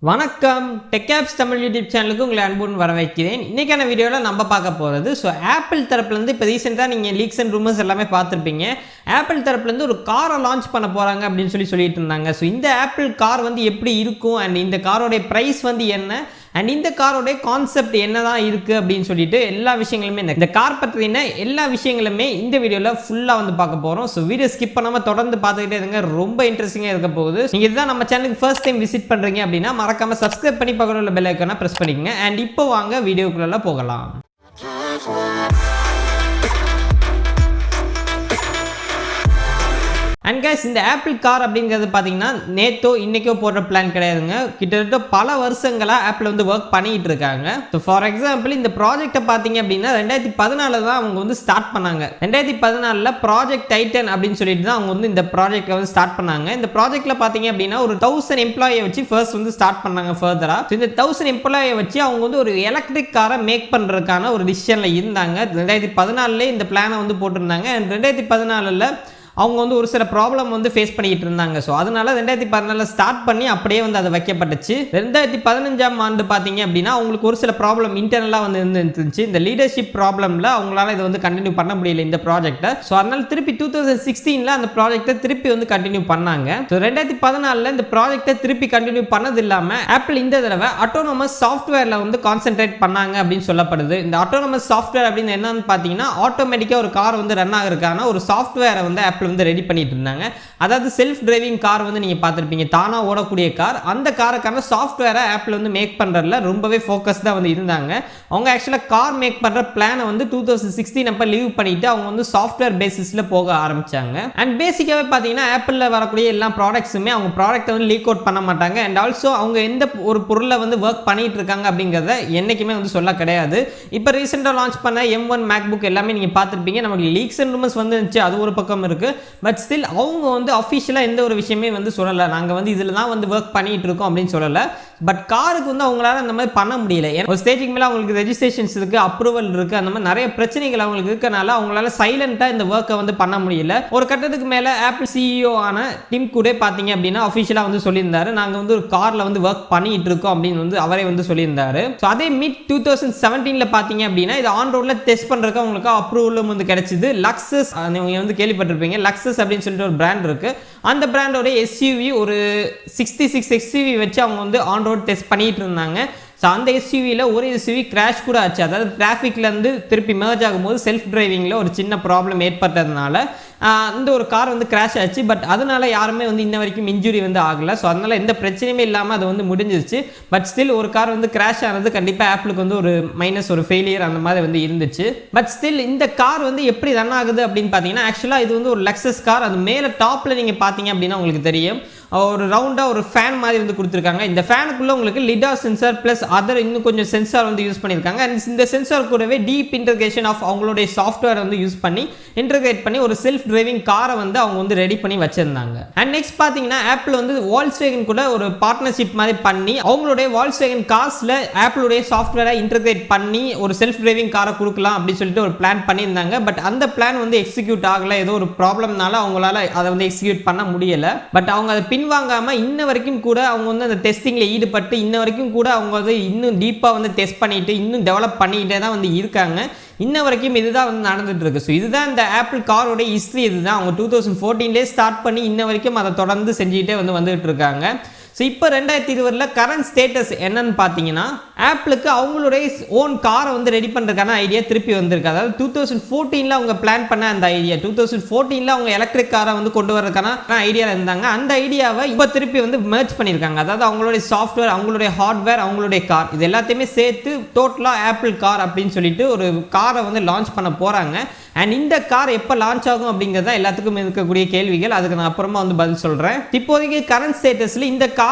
வணக்கம் TechApps Tamil YouTube சேனலுக்கு உங்களை அன்புடன் வரவேற்கிறேன். இன்னைக்கான வீடியோவில் நம்ம பார்க்க போகிறது ஆப்பிள் தரப்புலேருந்து இப்போ ரீசெண்டாக நீங்கள் லீக்ஸ் அண்ட் ரூமர்ஸ் எல்லாமே பார்த்துருப்பீங்க. ஆப்பிள் தரப்புலேருந்து ஒரு காரை லான்ச் பண்ண போகிறாங்க அப்படின்னு சொல்லிட்டு இருந்தாங்க. இந்த ஆப்பிள் கார் எப்படி இருக்கும் அண்ட் இந்த காரோடைய ப்ரைஸ் என்ன அண்ட் இந்த காரோடைய கான்செப்ட் என்னதான் இருக்குது அப்படின்னு சொல்லிட்டு எல்லா விஷயங்களுமே இந்த கார் பற்றின எல்லா விஷயங்களுமே இந்த வீடியோவில் ஃபுல்லாக பார்க்க போகிறோம். வீடியோ ஸ்கிப் பண்ணாமல் தொடர்ந்து பார்த்துக்கிட்டே இருங்க, ரொம்ப இன்ட்ரெஸ்டிங்காக இருக்க போகுது. நீங்கள் இதுதான் நம்ம சேனலுக்கு ஃபர்ஸ்ட் டைம் விசிட் பண்ணுறீங்க அப்படின்னா மறக்காமல் சப்ஸ்கிரைப் பண்ணி பக்கத்தில் உள்ள பெல் ஐக்கானை ப்ரெஸ் பண்ணிக்கங்க. அண்ட் இப்போ வாங்க வீடியோக்குள்ள போகலாம். அண்ட் கைஸ், இந்த ஆப்பிள் கார் அப்படிங்கிறது பார்த்தீங்கன்னா நேத்தோ இன்னைக்கோ போடுற பிளான் கிடையாதுங்க. கிட்டத்தட்ட பல வருஷங்களாக ஆப்பிள் ஒர்க் பண்ணிட்டு இருக்காங்க. ஃபார் எக்ஸாம்பிள் இந்த ப்ராஜெக்டை பார்த்தீங்க அப்படின்னா 2014 தான் அவங்க ஸ்டார்ட் பண்ணாங்க. 2014 ப்ராஜெக்ட் டைட்டன் அப்படின்னு சொல்லிட்டு தான் அவங்க இந்த ப்ராஜெக்டை ஸ்டார்ட் பண்ணாங்க. இந்த ப்ராஜெக்ட்ல பார்த்தீங்க அப்படின்னா ஒரு 1000 எம்ப்ளாயை வச்சு ஃபர்ஸ்ட் ஸ்டார்ட் பண்ணாங்க. ஃபர்தரா இந்த 1000 எம்ப்ளாயை வச்சு அவங்க ஒரு எலக்ட்ரிக் காரை மேக் பண்ணுறதுக்கான ஒரு டிசிஷன்ல இருந்தாங்க. 2014 இந்த பிளானை போட்டிருந்தாங்க. அண்ட் 2014 அவங்க ஒரு சில ப்ராப்ளம் ஃபேஸ் பண்ணிட்டு இருந்தாங்க. அதனால 2014 ஸ்டார்ட் பண்ணி அப்படியே அதை வைக்கப்பட்டுச்சு. 2015ஆம் ஆண்டு பார்த்தீங்க அப்படின்னா அவங்களுக்கு ஒரு சில ப்ராப்ளம் இன்டர்னலாக இருந்துச்சு. இந்த லீடர்ஷிப் ப்ராப்ளம்ல அவங்களால இதை கண்டினியூ பண்ண முடியல இந்த ப்ராஜெக்டை. அதனால திருப்பி 2016 அந்த ப்ராஜெக்டை திருப்பி கண்டினியூ பண்ணாங்க. 2014 இந்த ப்ராஜெக்டை திருப்பி கண்டினியூ பண்ணது இல்லாமல் ஆப்பிள் இந்த தடவை ஆட்டோனமஸ் சாஃப்ட்வேர்ல கான்சென்ட்ரேட் பண்ணாங்க அப்படின்னு சொல்லப்படுது. இந்த ஆட்டோனமஸ் சாஃப்ட்வேர் அப்படின்னு என்னன்னு பார்த்தீங்கன்னா ஆட்டோமேட்டிக்காக ஒரு கார் ரன் ஆகிறதுக்கான ஒரு சாஃப்ட்வேரை ஆப்பிள் ரெடி பண்ணிட்டு இருந்தாங்க. அதாவது செல்ஃப் டிரைவிங் கார் நீங்க பார்த்திருப்பீங்க, தானா ஓடக்கூடிய கார். அந்த காருக்கான சாஃப்ட்வேரை ஆப்பிள் மேக் பண்றதுல ரொம்பவே ஃபோக்கஸ்டா இருந்தாங்க. அவங்க ஆக்சுவலா கார் மேக் பண்ற பிளானை 2016 அப்ப லீவ் பண்ணிட்டு அவங்க சாஃப்ட்வேர் பேசிஸ்ல போக ஆரம்பிச்சாங்க. அண்ட் பேசிக்காவே பாத்தீங்கன்னா ஆப்பிள்ல வரக்கூடிய எல்லா ப்ராடக்ட்ஸுமே அவங்க ப்ராடக்ட்டை லீக் அவுட் பண்ண மாட்டாங்க. அண்ட் ஆல்சோ அவங்க எந்த ஒரு பொருளை ஒர்க் பண்ணிட்டு இருக்காங்க அப்படிங்கறத என்னைக்குமே சொல்ல கிடையாது. இப்போ ரீசெண்டா லான்ச் பண்ண M1 MacBook எல்லாமே நீங்க பார்த்திருப்பீங்க. நமக்கு லீக்ஸ் அண்ட் ரூமர்ஸ் வந்துச்சு, அது ஒரு பக்கம் இருக்கு. பட் ஸ்டில் அவங்க அஃபிஷியலா எந்த ஒரு விஷயமே சொல்லல. நாங்க இதுல தான் ஒர்க் பண்ணிட்டு இருக்கோம் அப்படின்னு சொல்லல. பட் காருக்கு அவங்களால அந்த மாதிரி பண்ண முடியல. ஒரு ஸ்டேஜுக்கு மேல அவங்களுக்கு ரெஜிஸ்ட்ரேஷன்ஸ் இருக்கு, அப்ரூவல் இருக்கு, அந்த மாதிரி நிறைய பிரச்சனைகள் அவங்களுக்கு இருக்கனால அவங்களால சைலண்டா இந்த ஒர்க்கை பண்ண முடியல. ஒரு கட்டத்துக்கு மேல ஆப்பிள் CEO ஆன டிம் குக் பாத்தீங்க அப்படின்னா அஃபிஷியலா சொல்லியிருந்தாரு, நாங்க ஒரு கார்ல ஒர்க் பண்ணிட்டு இருக்கோம் அப்படின்னு அவரே சொல்லியிருந்தாரு. அதே மிட் 2017 பாத்தீங்க அப்படின்னா இது ஆன் ரோட்ல டெஸ்ட் பண்றதுக்கு அவங்களுக்கு அப்ரூவலும் கிடைச்சது. லக்ஸஸ் நீங்க கேள்விப்பட்டிருப்பீங்க. லக்ஸஸ் அப்படின்னு சொல்லிட்டு ஒரு பிராண்ட் இருக்கு. அந்த பிராண்டோட SUV ஒரு 66 XUV வச்சு அவங்க ஆன் ரோட் டெஸ்ட் பண்ணிட்டு இருந்தாங்க. அந்த SUVல ஒரு SUV கிராஷ் கூட ஆச்சு. அதாவது டிராஃபிக்ல திருப்பி மெர்ஜ் ஆகும்போது செல்ஃப் டிரைவிங்ல ஒரு சின்ன ப்ராப்ளம் ஏற்பட்டதுனால இந்த ஒரு கார் கிராஷ் ஆச்சு. பட் அதனால யாருமே இன்ன வரைக்கும் இன்ஜுரி ஆகல. அதனால எந்த பிரச்சனையுமே இல்லாமல் அது முடிஞ்சிருச்சு. பட் ஸ்டில் ஒரு கார் கிராஷ் ஆனது கண்டிப்பாக ஆப்பிளுக்கு ஒரு மைனஸ், ஒரு ஃபெயிலியர் அந்த மாதிரி இருந்துச்சு. பட் ஸ்டில் இந்த கார் எப்படி ரன் ஆகுது அப்படின்னு பார்த்தீங்கன்னா ஆக்சுவலாக இது ஒரு லக்ஸஸ் கார். அது மேலே டாப்பில் நீங்கள் பார்த்தீங்க அப்படின்னா உங்களுக்கு தெரியும் ஒரு ரவுண்டா ஒரு ஃபேன் மாதிரி கொடுத்துருக்காங்க. இந்த ஃபேனுக்குள்ள உங்களுக்கு லிடார் சென்சார் பிளஸ் அதர் இன்னும் கொஞ்சம் சென்சார் யூஸ் பண்ணியிருக்காங்க. அண்ட் இந்த சென்சார் கூடவே டீப் இன்டகிரேஷன் ஆஃப் அவங்களுடைய சாஃப்ட்வேர் யூஸ் பண்ணி இன்டகிரேட் பண்ணி ஒரு செல்ஃப் டிரைவிங் காரை அவங்க ரெடி பண்ணி வச்சிருந்தாங்க. அண்ட் நெக்ஸ்ட் பார்த்தீங்கன்னா ஆப்பிள் வால்ஸ்வேகன் கூட ஒரு பார்ட்னர்ஷிப் மாதிரி பண்ணி அவங்களுடைய வால்ஸ்வேகன் கார்ஸ்ல ஆப்பிளுடைய சாஃப்ட்வேரை இன்டகிரேட் பண்ணி ஒரு செல்ஃப் டிரைவிங் காரை கொடுக்கலாம் அப்படின்னு சொல்லிட்டு ஒரு பிளான் பண்ணியிருந்தாங்க. பட் அந்த பிளான் எக்ஸிக்யூட் ஆகல. ஏதோ ஒரு ப்ராப்ளம்னால அவங்களால அதை எக்ஸிக்யூட் பண்ண முடியல. பட் அவங்க அதை பின்வாங்காம இன்ன வரைக்கும் கூட அவங்க அந்த டெஸ்டிங்ல ஈடுபட்டு இன்ன வரைக்கும் கூட அவங்க இன்னும் டீப்பா டெஸ்ட் பண்ணிட்டு இன்னும் டெவலப் பண்ணிக்கிட்டே தான் இருக்காங்க. இன்ன வரைக்கும் இதுதான் நடந்துட்டு இருக்கு. இதுதான் இந்த ஆப்பிள் காரோட ஹிஸ்டரி. இதுதான் அவங்க 2014 ஸ்டார்ட் பண்ணி இன்ன வரைக்கும் அதை தொடர்ந்து செஞ்சுக்கிட்டே வந்துட்டு இருக்காங்க. இப்போ 2020 கரண்ட் ஸ்டேட்டஸ் என்னன்னு பார்த்தீங்கன்னா ஆப்பிளுக்கு அவங்களுடைய ஓன் காரை ரெடி பண்ணுறதுக்கான ஐடியா திருப்பி வந்திருக்கு. அதாவது 2014 அவங்க பிளான் பண்ண அந்த ஐடியா, 2014 அவங்க எலக்ட்ரிக் காரை கொண்டு வரதுக்கான ஐடியா இருந்தாங்க. அந்த ஐடியாவை இப்போ திருப்பி மெர்ஜ் பண்ணியிருக்காங்க. அதாவது அவங்களுடைய சாஃப்ட்வேர், அவங்களுடைய ஹார்ட்வேர், அவங்களுடைய கார் இது எல்லாத்தையுமே சேர்த்து டோட்டலாக ஆப்பிள் கார் அப்படின்னு சொல்லிட்டு ஒரு காரை லான்ச் பண்ண போகிறாங்க. அண்ட் இந்த கார் எப்போ லான்ச் ஆகும் அப்படிங்கிறது தான் எல்லாத்துக்கும் இருக்கக்கூடிய கேள்விகள். அதுக்கு நான் அப்புறமா பதில் சொல்கிறேன். இப்போதைக்கு கரண்ட் ஸ்டேட்டஸில் இந்த கார்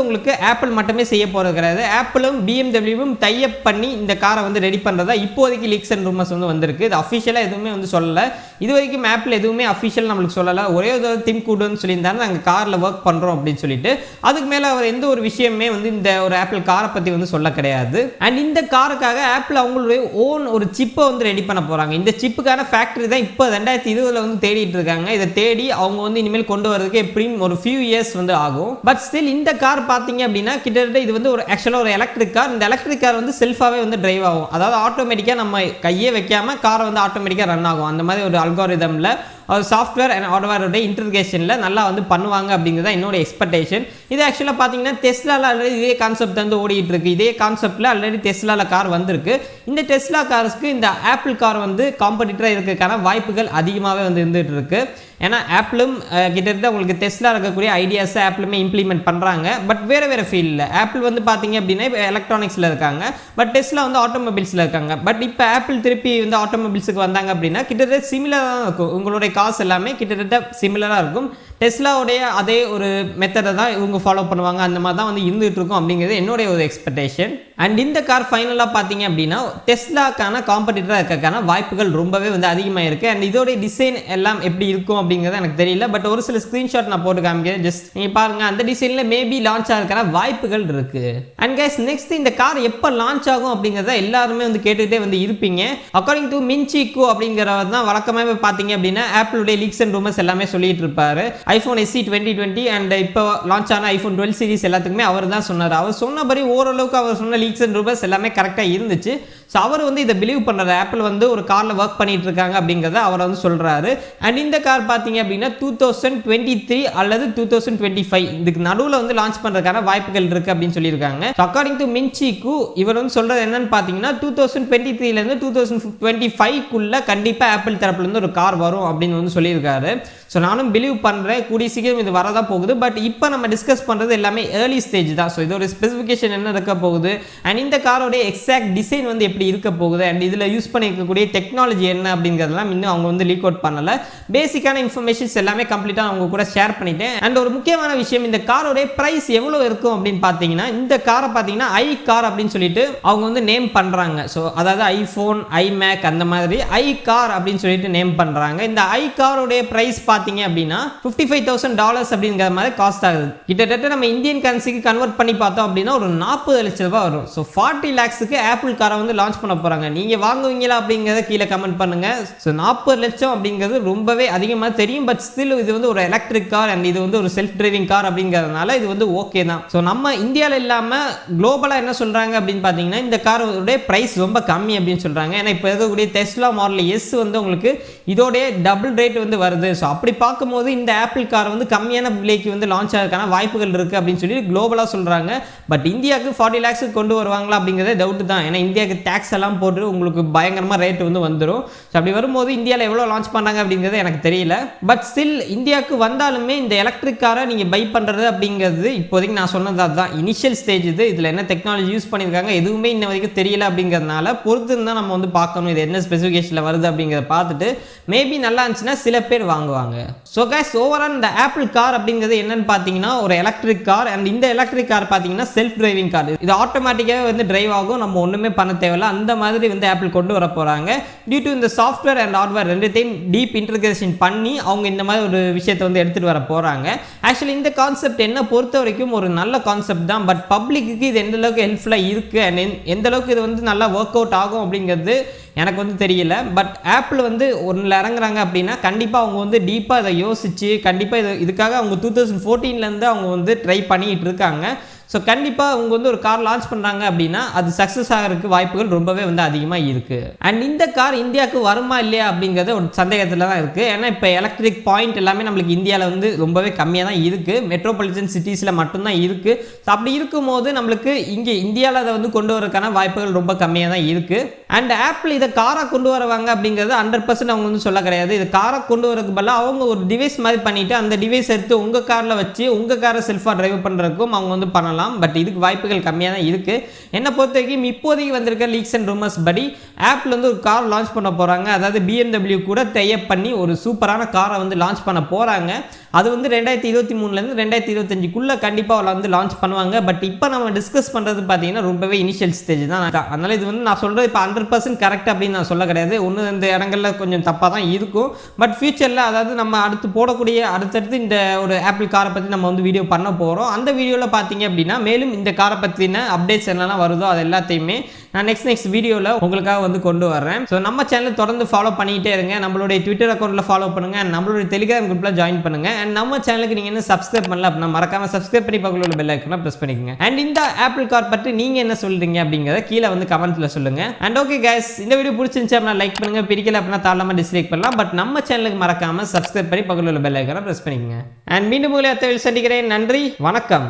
உங்களுக்கு ஆப்பிள் மட்டுமே செய்ய போகிறது கிடையாது. ஆப்பிளும் BMW பிஎம்டபிள்யூவும் டைப் பண்ணி இந்த காரை வந்து ரெடி பண்ணுறதா இப்போதைக்கு லீக்ஸ் அண்ட் ரூமர்ஸ் வந்து வந்திருக்கு. இது அஃபிஷியலாக எதுவுமே வந்து சொல்லலை. இது வரைக்கும் ஆப்பிள் எதுவுமே அஃபிஷியல் நம்மளுக்கு சொல்லலை. ஒரே ஒரு திம் கூடுன்னு சொல்லியிருந்தாரு நாங்கள் காரில் ஒர்க் பண்ணுறோம் அப்படின்னு சொல்லிட்டு. அதுக்கு மேலே அவர் எந்த ஒரு விஷயமே வந்து இந்த ஒரு ஆப்பிள் காரை பற்றி வந்து சொல்ல கிடையாது. அண்ட் இந்த காருக்காக ஆப்பிள் அவங்களுடைய ஓன் ஒரு சிப்பை வந்து ரெடி பண்ண போகிறாங்க. இந்த சிப்புக்கான ஃபேக்ட்ரி தான் இப்போ 2020 வந்து தேடிட்டு இருக்காங்க. இதை தேடி அவங்க வந்து இனிமேல் கொண்டு வரதுக்கு எப்படியும் ஒரு ஃபியூ இயர்ஸ் வந்து ஆகும். பட் ஸ்டில் இந்த கார் பார்த்தீங்க அப்படின்னா கிட்டத்தட்ட இது வந்து ஒரு ஆக்சுவலாக ஒரு எலக்ட்ரிக் கார். இந்த எலக்ட்ரிக் கார் வந்து செல்ஃபாகவே வந்து டிரைவ் ஆகும். அதாவது ஆட்டோமேட்டிக்காக நம்ம கையே வைக்காமல் காரை வந்து ஆட்டோமேட்டிக்காக ரன் ஆகும். அந்த மாதிரி ஒரு அல்காரிதமில் ஒரு சாஃப்ட்வேர் அண்ட் ஹார்ட்வேரோட இன்டர்கேஷனில் நல்லா வந்து பண்ணுவாங்க அப்படிங்கிறது தான் என்னோட எக்ஸ்பெக்டேஷன். இது ஆக்சுவலாக பார்த்தீங்கன்னா டெஸ்லாவில் ஆல்ரெடி இதே கான்செப்ட் வந்து ஓடிட்டு இருக்கு. இதே கான்செப்டில் ஆல்ரெடி டெஸ்லாவில் கார் வந்திருக்கு. இந்த டெஸ்லா கார்ஸ்க்கு இந்த ஆப்பிள் கார் வந்து காம்படிட்டராக இருக்கிறதுக்கான வாய்ப்புகள் அதிகமாகவே வந்து இருந்துகிட்டு இருக்கு. ஏன்னா ஆப்பிளும் கிட்டத்தட்ட உங்களுக்கு டெஸ்லா இருக்கக்கூடிய ஐடியாஸை ஆப்பிளுமே இம்ப்ளிமெண்ட் பண்ணுறாங்க. பட் வேறு வேறு ஃபீல்டில் ஆப்பிள் வந்து பார்த்தீங்க அப்படின்னா இப்போ எலக்ட்ரானிக்ஸில் இருக்காங்க. பட் டெஸ்லா வந்து ஆட்டோமொபைல்ஸில் இருக்காங்க. பட் இப்போ ஆப்பிள் திருப்பி வந்து ஆட்டோமொபைல்ஸுக்கு வந்தாங்க அப்படின்னா கிட்டத்தட்ட சிமிலராக தான் இருக்கும். உங்களுடைய காசு எல்லாமே கிட்டத்தட்ட சிமிலராக இருக்கும். டெஸ்லாவுடைய அதே ஒரு மெத்தடை தான் இவங்க ஃபாலோ பண்ணுவாங்க. அந்த மாதிரி தான் வந்து இருந்துகிட்டு இருக்கும் அப்படிங்கிறது என்னுடைய ஒரு எக்ஸ்பெக்டேஷன். அண்ட் இந்த கார் ஃபைனலாக பார்த்தீங்க அப்படின்னா டெஸ்லாக்கான காம்படிட்டராக இருக்கிறதுக்கான வாய்ப்புகள் ரொம்பவே வந்து அதிகமாக இருக்குது. அண்ட் இதோடைய டிசைன் எல்லாம் எப்படி இருக்கும் அப்படிங்கிறது எனக்கு தெரியல. பட் ஒரு சில ஸ்க்ரீன்ஷாட் நான் போட்டு காமிக்கிறேன். ஜஸ்ட் நீங்கள் பாருங்கள், அந்த டிசைனில் மேபி லான்ச் ஆகிறதுக்கான வாய்ப்புகள் இருக்குது. அண்ட் கைஸ் நெக்ஸ்ட் இந்த கார் எப்போ லான்ச் ஆகும் அப்படிங்கிறத எல்லாருமே வந்து கேட்டுகிட்டே வந்து இருப்பீங்க. அக்கார்டிங் டு மின்சிக்கு அப்படிங்கிறவர் தான் வழக்கமாக பார்த்தீங்க அப்படின்னா ஆப்பிளுடைய லீக்ஸ் அண்ட் ரூமர்ஸ் எல்லாமே சொல்லிட்டு இருப்பாரு. ஐஃபோன் SE 2020 அண்ட் இப்போ லான்ச் ஆன ஐஃபோன் 12 சீரிஸ் எல்லாத்துக்குமே அவர் தான் சொன்னார். அவர் சொன்னபடி ஓரளவுக்கு அவர் சொன்ன லீக்ஸ் அண்ட் ரூமர்ஸ் எல்லாமே கரெக்டாக இருந்துச்சு. ஸோ அவர் வந்து இதை பிலீவ் பண்ணுறாரு. ஆப்பிள் வந்து ஒரு காரில் ஒர்க் பண்ணிட்டு இருக்காங்க அப்படிங்கிறத அவர் வந்து சொல்கிறாரு. அண்ட் இந்த கார் பார்த்தீங்க அப்படின்னா 2023 அல்லது 2025 இதுக்கு நடுவில் வந்து லான்ச் பண்ணுறதுக்கான வாய்ப்புகள் இருக்குது அப்படின்னு சொல்லியிருக்காங்க. ஸோ அக்கார்டிங் டு மின்சிக்கு இவர் வந்து சொல்கிறது என்னன்னு பார்த்தீங்கன்னா 2023 2025 கண்டிப்பாக ஆப்பிள் தரப்புலேருந்து ஒரு கார் வரும் அப்படின்னு வந்து சொல்லியிருக்காரு. ஸோ நானும் பிலீவ் பண்ணுறேன் கூடிய சீக்கிரம் இது வரதான் போகுது. பட் இப்போ நம்ம டிஸ்கஸ் பண்ணுறது எல்லாமே ஏர்லி ஸ்டேஜ் தான். ஸோ இதோட ஸ்பெசிஃபிகேஷன் என்ன இருக்க போகுது அண்ட் இந்த காரோடைய எக்ஸாக்ட் டிசைன் வந்து எப்படி இருக்க போகுது அண்ட் இதில் யூஸ் பண்ணியிருக்கக்கூடிய டெக்னாலஜி என்ன அப்படிங்கிறதெல்லாம் இன்னும் அவங்க வந்து லீக் அவுட் பண்ணலை. பேசிக்கான இன்ஃபர்மேஷன்ஸ் எல்லாமே கம்ப்ளீட்டாக அவங்க கூட ஷேர் பண்ணிட்டேன். அண்ட் ஒரு முக்கியமான விஷயம், இந்த காரோடைய ப்ரைஸ் எவ்வளோ இருக்கும் அப்படின்னு பார்த்தீங்கன்னா இந்த காரை பார்த்தீங்கன்னா iCar அப்படின்னு சொல்லிட்டு அவங்க வந்து நேம் பண்ணுறாங்க. ஸோ அதாவது ஐஃபோன், ஐமேக் அந்த மாதிரி iCar அப்படின்னு சொல்லிட்டு நேம் பண்ணுறாங்க. இந்த iCaரோடைய ப்ரைஸ் பார்த்தீங்க அப்படின்னா $55,000 அப்படிங்கிற மாதிரி காஸ்ட் ஆகுது. கிட்டத்தட்ட நம்ம இந்தியன் கரன்சிக்கு கன்வெர்ட் பண்ணி பார்த்தோம் அப்படின்னா ஒரு 40 லட்சம் ரூபாய் வரும். ஸோ 40 lakhsக்கு ஆப்பிள் காரை வந்து லான்ச் பண்ண போகிறாங்க. நீங்கள் வாங்குவீங்களா அப்படிங்கிறத கீழே கமெண்ட் பண்ணுங்கள். ஸோ 40 லட்சம் அப்படிங்கிறது ரொம்பவே அதிகமாக தெரியும். பட் ஸ்டில் இது வந்து ஒரு எலக்ட்ரிக் கார் அண்ட் இது வந்து ஒரு செல்ஃப் டிரைவிங் கார் அப்படிங்கிறதுனால இது வந்து ஓகே தான். ஸோ நம்ம இந்தியாவில் இல்லாமல் குளோபலாக என்ன சொல்கிறாங்க அப்படின்னு பார்த்தீங்கன்னா இந்த காரோடைய ப்ரைஸ் ரொம்ப கம்மி அப்படின்னு சொல்கிறாங்க. ஏன்னா இப்போ இருக்கக்கூடிய டெஸ்லா மாடல் S வந்து உங்களுக்கு இதோடைய டபுள் ரேட் வந்து வருது. ஸோ அப்படி பார்க்கும்போது இந்த ஆப்பிள் கார் வந்து கம்மியான விலைக்கு வந்து லான்ச் ஆகிறதுக்கான வாய்ப்புகள் இருக்குது அப்படின்னு சொல்லி குளோபலாக சொல்கிறாங்க. பட் இந்தியாவுக்கு 40 lakhs கொண்டு வருவாங்களா அப்படிங்கிறத டவுட் தான். ஏன்னா இந்தியாவுக்கு டேக்ஸ் எல்லாம் போட்டு உங்களுக்கு பயங்கரமாக ரேட் வந்து வந்துடும். ஸோ அப்படி வரும்போது இந்தியாவில் எவ்வளோ லான்ச் பண்ணாங்க அப்படிங்கிறது எனக்கு தெரியல. பட் ஸ்டில் இந்தியாவுக்கு வந்தாலுமே இந்த எலக்ட்ரிக் காரை நீங்கள் பை பண்ணுறது அப்படிங்கிறது இப்போதைக்கு நான் சொன்னது அதுதான் இனிஷியல் ஸ்டேஜ். இதில் என்ன டெக்னாலஜி யூஸ் பண்ணியிருக்காங்க எதுவுமே இன்ன வரைக்கும் தெரியல அப்படிங்கிறதுனால பொறுத்து இருந்தால் நம்ம வந்து பார்க்கணும் இது என்ன ஸ்பெசிஃபிகேஷனில் வருது அப்படிங்கிறத பார்த்துட்டு மேபி நல்லா இருந்துச்சுன்னா சில பேர் வாங்குவாங்க. ஸோ கைஸ் ஓவரால் இந்த ஆப்பிள் கார் அப்படிங்கிறது என்னன்னு பார்த்தீங்கன்னா ஒரு எலக்ட்ரிக் கார் அண்ட் இந்த எலக்ட்ரிக் கார் பார்த்தீங்கன்னா செல்ஃப் டிரைவிங் கார். இது ஆட்டோமேட்டிக்காக வந்து டிரைவ் ஆகும், நம்ம ஒன்றுமே பண்ண தேவையில்லை. அந்த மாதிரி வந்து ஆப்பிள் கொண்டு வர போகிறாங்க. டியூ டு இந்த சாஃப்ட்வேர் அண்ட் ஹார்ட்வேர் ரெண்டுத்தையும் டீப் இன்டகிரேஷன் பண்ணி அவங்க இந்த மாதிரி ஒரு விஷயத்தை வந்து எடுத்துகிட்டு வர போகிறாங்க. ஆக்சுவலி இந்த கான்செப்ட் என்ன பொறுத்த வரைக்கும் ஒரு நல்ல கான்செப்ட் தான். பட் பப்ளிக்கு இது எந்த அளவுக்கு ஹெல்ப்ஃபுல்லாக இருக்குது அண்ட் எந்த அளவுக்கு இது வந்து நல்லா ஒர்க் அவுட் ஆகும் அப்படிங்கிறது எனக்கு வந்து தெரியல. பட் ஆப்பிள் வந்து ஒன்றில் இறங்குறாங்க அப்படின்னா கண்டிப்பாக அவங்க வந்து டீப்பாக இதை யோசித்து கண்டிப்பாக இதுக்காக அவங்க 2014 அவங்க வந்து ட்ரை பண்ணிக்கிட்டு இருக்காங்க. ஸோ கண்டிப்பாக அவங்க வந்து ஒரு கார் லான்ச் பண்ணுறாங்க அப்படின்னா அது சக்ஸஸ் ஆகிறதுக்கு வாய்ப்புகள் ரொம்பவே வந்து அதிகமாக இருக்குது. அண்ட் இந்த கார் இந்தியாவுக்கு வருமா இல்லையா அப்படிங்கிறது ஒரு சந்தேகத்தில் தான் இருக்குது. ஏன்னா இப்போ எலக்ட்ரிக் பாயிண்ட் எல்லாமே நம்மளுக்கு இந்தியாவில் வந்து ரொம்பவே கம்மியாக தான் இருக்குது. மெட்ரோபாலிட்டன் சிட்டிஸில் மட்டும்தான் இருக்குது. ஸோ அப்படி இருக்கும்போது நம்மளுக்கு இங்கே இந்தியாவில் அதை வந்து கொண்டு வரதுக்கான வாய்ப்புகள் ரொம்ப கம்மியாக தான் இருக்குது. அண்ட் ஆப்பிள் இதை காராக கொண்டு வருவாங்க அப்படிங்கிறது 100% அவங்க வந்து சொல்ல கிடையாது. இது காராக கொண்டு வரதுக்கு பதிலாக அவங்க ஒரு டிவைஸ் மாதிரி பண்ணிவிட்டு அந்த டிவைஸ் எடுத்து உங்கள் காரில் வச்சு உங்கள் காரை செல்ஃபாக டிரைவ் பண்ணுறதுக்கும் அவங்க வந்து பண்ணலாம். பண்ணலாம். பட் இதுக்கு வாய்ப்புகள் கம்மியாக தான் இருக்குது. என்னை பொறுத்த வரைக்கும் இப்போதைக்கு வந்திருக்க லீக்ஸ் அண்ட் ரூமர்ஸ் படி ஆப்பிள் வந்து ஒரு கார் லான்ச் பண்ண போகிறாங்க. அதாவது BMW கூட டைப் பண்ணி ஒரு சூப்பரான காரை வந்து லான்ச் பண்ண போகிறாங்க. அது வந்து 2023லேருந்து 2025க்குள்ளே கண்டிப்பாக வந்து லான்ச் பண்ணுவாங்க. பட் இப்போ நம்ம டிஸ்கஸ் பண்ணுறது பார்த்தீங்கன்னா ரொம்பவே இனிஷியல் ஸ்டேஜ் தான். அதனால் இது வந்து நான் சொல்கிறது இப்போ 100% கரெக்ட் அப்படின்னு நான் சொல்ல கிடையாது. ஒன்று இந்த இடங்களில் கொஞ்சம் தப்பாக தான் இருக்கும். பட் ஃபியூச்சரில் அதாவது நம்ம அடுத்து போடக்கூடிய அடுத்தடுத்து இந்த ஒரு ஆப்பிள் காரை பற்றி நம்ம வந்து வீடியோ பண்ண போகிறோம். அந்த வீடியோவில் பார்த்தீங்க அப்படின்னா மேலும் இந்த காரை பற்றின அப்டேட்ஸ் என்னெல்லாம் வருதோ அது எல்லாத்தையுமே நான் நெக்ஸ்ட் வீடியோவில் உங்களுக்காக வந்து கொண்டு வரேன். ஸோ நம்ம சேனல் தொடர்ந்து ஃபாலோ பண்ணிக்கிட்டே இருங்க. நம்மளுடைய ட்விட்டர் அக்கௌண்ட்டில் ஃபாலோ பண்ணுங்கள். நம்மளுடைய டெலிகிராம் குரூப்பில் ஜாயின் பண்ணுங்கள். அண்ட் நம்ம சேனலுக்கு நீங்கள் இன்னும் சப்ஸ்கிரைப் பண்ணல அப்படின்னா மறக்காம சப்ஸ்கிரைப் பண்ணி பக்கத்தில் உள்ள பெல் ஐக்கானை ப்ரெஸ் பண்ணிக்கோங்க. அண்ட் இந்த ஆப்பிள் கார் பற்றி நீங்கள் என்ன சொல்கிறீங்க அப்படிங்கிறத கீழே வந்து கமெண்ட்டில் சொல்லுங்கள். அண்ட் ஓகே கைஸ், இந்த வீடியோ பிடிச்சிருந்துச்சு அப்படின்னா லைக் பண்ணுங்கள். பிடிக்கல அப்படின்னா தாராளமாக டிஸ்லைக் பண்ணலாம். பட் நம்ம சேனலுக்கு மறக்காம சப்ஸ்கிரைப் பண்ணி பக்கத்தில் உள்ள பெல் ஐக்கானை ப்ரெஸ் பண்ணிக்கோங்க. அண்ட் மீண்டும் உங்களை அடுத்த வீடியோவில் சந்திக்கிறேன். நன்றி, வணக்கம்.